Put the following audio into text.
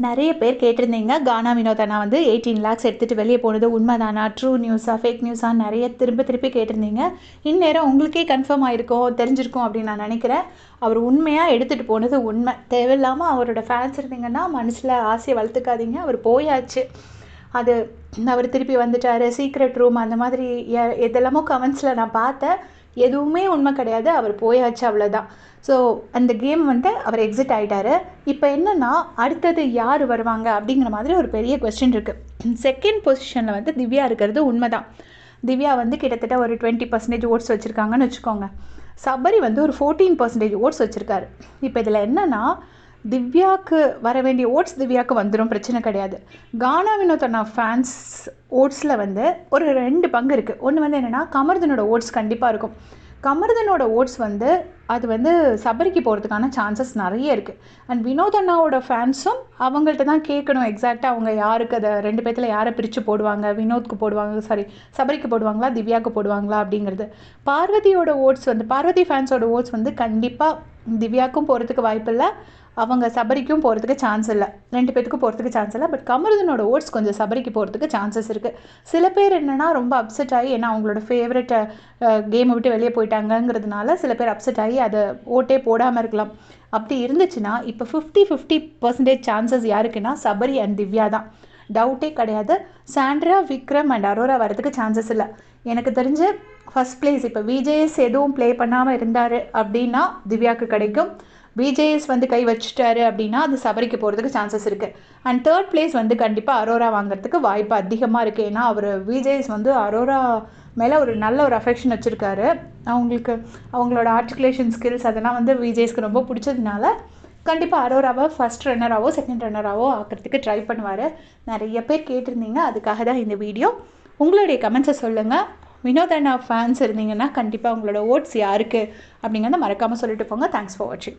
நிறைய பேர் கேட்டிருந்தீங்க, கானா வினோத் அண்ணா வந்து 18 லேக்ஸ் எடுத்துகிட்டு வெளியே போனது உண்மைதானா, ட்ரூ நியூஸா, ஃபேக் நியூஸா நிறைய திருப்பி கேட்டிருந்தீங்க. இந்நேரம் உங்களுக்கே கன்ஃபார்ம் ஆகிருக்கும், தெரிஞ்சிருக்கும் அப்படின்னு நான் நினைக்கிறேன். அவர் உண்மையாக எடுத்துகிட்டு போனது உண்மை. தேவையில்லாமல் அவரோட ஃபேன்ஸ் இருந்தீங்கன்னா மனசில் ஆசையை வளர்த்துக்காதீங்க. அவர் போயாச்சு. அது அவர் திருப்பி வந்துட்டார், சீக்ரெட் ரூம் அந்த மாதிரி எதெல்லாமோ கமெண்ட்ஸில் நான் பார்த்தேன். எதுவுமே உண்மை கிடையாது. அவர் போயாச்சு, அவ்வளோதான். ஸோ அந்த கேம் வந்து அவர் எக்ஸிட் ஆகிட்டார். இப்போ என்னென்னா அடுத்தது யார் வருவாங்க அப்படிங்கிற மாதிரி ஒரு பெரிய கொஸ்டின் இருக்குது. செகண்ட் பொசிஷனில் வந்து திவ்யா இருக்கிறது உண்மை தான். திவ்யா வந்து கிட்டத்தட்ட ஒரு 20% ஓட்ஸ் வச்சுருக்காங்கன்னு வச்சுக்கோங்க. சபரி வந்து ஒரு 14% ஓட்ஸ் வச்சுருக்காரு. இப்போ இதில் என்னென்னா திவ்யாவுக்கு வர வேண்டிய ஓட்ஸ் திவ்யாவுக்கு வந்துடும், பிரச்சனை கிடையாது. கானா வினோத் அண்ணா ஃபேன்ஸ் ஓட்ஸில் வந்து ஒரு 2 பங்கு இருக்குது. ஒன்று வந்து என்னென்னா கமர்தனோட ஓட்ஸ் கண்டிப்பாக இருக்கும். கமர்தனோட ஓட்ஸ் வந்து அது வந்து சபரிக்கு போகிறதுக்கான சான்சஸ் நிறைய இருக்குது. அண்ட் வினோத் அண்ணாவோட ஃபேன்ஸும் அவங்கள்ட்ட தான் கேட்கணும் எக்ஸாக்டாக அவங்க யாருக்கு அதை 2 பேர்த்தில் யாரை பிரித்து போடுவாங்க, வினோத்க்கு போடுவாங்க, சபரிக்கு போடுவாங்களா, திவ்யாவுக்கு போடுவாங்களா அப்படிங்கிறது. பார்வதியோட ஓட்ஸ் வந்து பார்வதி ஃபேன்ஸோட ஓட்ஸ் வந்து கண்டிப்பாக திவ்யாவுக்கும் போகிறதுக்கு வாய்ப்பு இல்லை, அவங்க சபரிக்கும் போகிறதுக்கு சான்ஸ் இல்லை, 2 பேத்துக்கும் போகிறதுக்கு சான்ஸ் இல்லை. பட் கமருதனோட ஓட்ஸ் கொஞ்சம் சபரிக்கு போகிறதுக்கு சான்சஸ் இருக்குது. சில பேர் என்னென்னா ரொம்ப அப்செட் ஆகி, ஏன்னா அவங்களோட ஃபேவரட் கேமை விட்டு வெளியே போயிட்டாங்கங்கிறதுனால சில பேர் அப்செட் ஆகி அதை ஓட்டே போடாமல் இருக்கலாம். அப்படி இருந்துச்சுன்னா இப்போ 50% சான்சஸ் யாருக்குன்னா சபரி அண்ட் திவ்யா தான், டவுட்டே கிடையாது. சாண்ட்ரா, விக்ரம் அண்ட் அரோரா வரதுக்கு சான்சஸ் இல்லை. எனக்கு தெரிஞ்சு ஃபஸ்ட் பிளேஸ் இப்போ விஜேஎஸ் எதுவும் ப்ளே பண்ணாமல் இருந்தார் அப்படின்னா திவ்யாவுக்கு கிடைக்கும். விஜேஎஸ் வந்து கை வச்சுட்டாரு அப்படின்னா அது சபரிக்கு போகிறதுக்கு சான்சஸ் இருக்குது. அண்ட் தேர்ட் பிளேஸ் வந்து கண்டிப்பாக அரோரா வாங்குறதுக்கு வாய்ப்பு அதிகமாக இருக்குது. ஏன்னா அவர் விஜேஎஸ் வந்து அரோரா மேலே ஒரு நல்ல ஒரு அஃபெக்ஷன் வச்சுருக்காரு. அவங்களோட ஆர்டிகுலேஷன் ஸ்கில்ஸ் அதெல்லாம் வந்து விஜேஎஸ்க்கு ரொம்ப பிடிச்சதுனால கண்டிப்பாக அரோராவை ஃபஸ்ட் ரன்னராகவோ செகண்ட் ரன்னராகவோ ஆக்கிறதுக்கு ட்ரை பண்ணுவார். நிறைய பேர் கேட்டிருந்தீங்க, அதுக்காக தான் இந்த வீடியோ. உங்களுடைய கமெண்ட்ஸை சொல்லுங்கள். வினோத் அண்ணா ஃபேன்ஸ் இருந்தீங்கன்னா கண்டிப்பாக உங்களோட ஓட்ஸ் யாருக்கு அப்படிங்கிறத மறக்காமல் சொல்லிட்டு போங்க. தேங்க்ஸ் ஃபார் வாட்சிங்.